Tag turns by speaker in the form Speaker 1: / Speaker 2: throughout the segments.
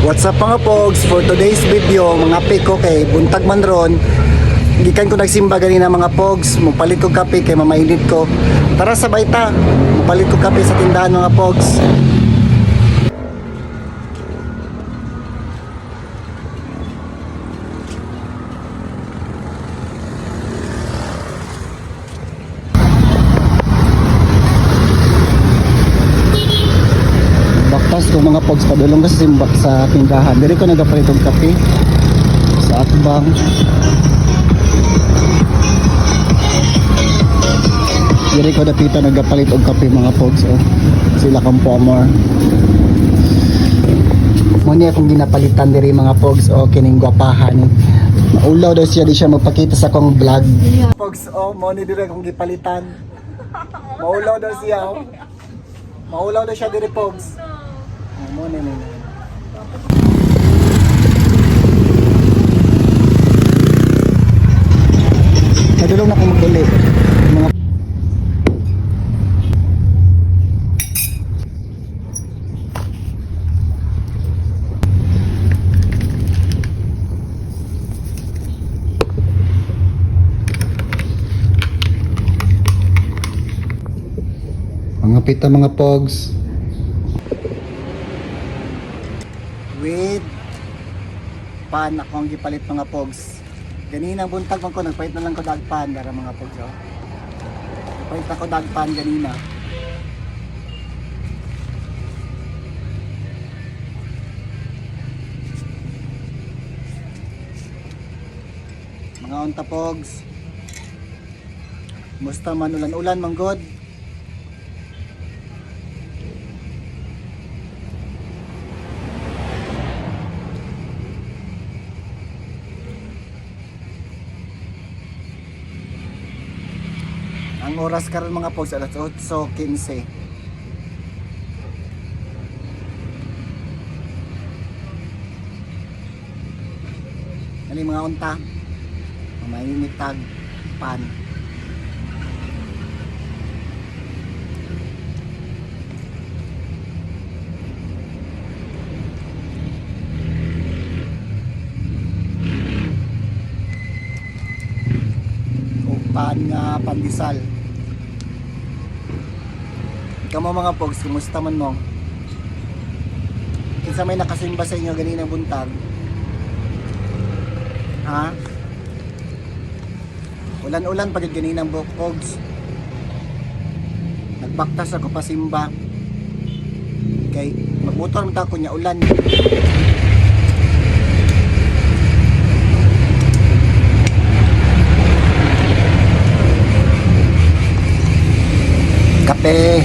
Speaker 1: What's up mga pogs? For today's video, mga pik ko kay buntag man ron. Gikan ko nagsimba ganina mga pogs. Mupalit ko kape kay mamainit ko. Tara sabay ta. Mupalit ko kape sa tindahan mga pogs. Baktas ko mga pogs, padulong ka sa simba sa tindahan. Diri ko nagapalit og kape sa atbang. Diri ko dapita nagapalit og kape mga pogs. Oh. Sila Campo Amor. Muna akong ginapalitan diri mga pogs. Oh, kining gwapahan. Maulaw daw siya, di siya magpakita sa akong vlog. Pogs, oh, muna diri akong gipalitan. Maulaw daw siya, oh. Maulaw daw siya diri pogs. Muna. Nadulong na akong maguli. Mga pita mga pogs. With pan ako ang gipalit mga pogs. Ganina buntag man ko nagpalit na lang ko dagpan para mga pogs. Oh. Nagpalit ako dagpan ganina. Mga unta pogs. Musta man ulan-ulan manggod. Ang oras karon mga pogs alas 8:15. Ani mga unta. Mainit tag pan. Pan nga pandesal. Ikaw mga pogs, kumusta man mo? Kinsa may nakasimba sa inyo ganina buntag? Ha? Ulan-ulan pagid ganinang pogs. Nagbaktas ako pasimba. Kay magmotor man ta ko nya ulan. Kape.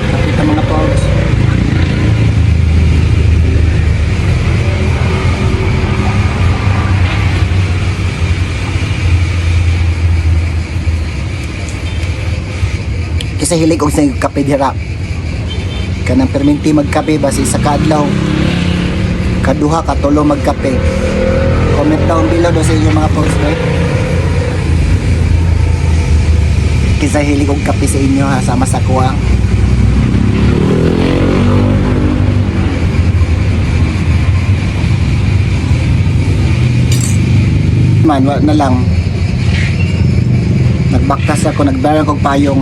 Speaker 1: Nakita mga pogs. Kasi hilig og sa kape dira. Kanang perminti magkape basi sa kadlaw. Kaduha ka tulo magkape. Comment down below do sa inyo mga posts, right? Kisa hilig og kape sa inyo ha, sama sa kuha. Man, wala na lang. Nagbaktas ako, nagbarang kong payong.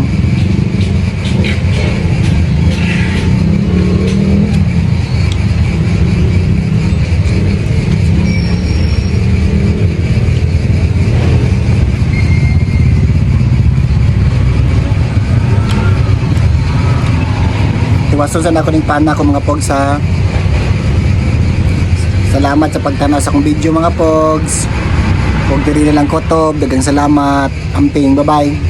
Speaker 1: Iwason sa ako ning pana ko mga pogs ha. Salamat sa pagtanaw sa akong video mga pogs. Huwag diri na lang kotob. Dagang salamat. Amping. Bye bye.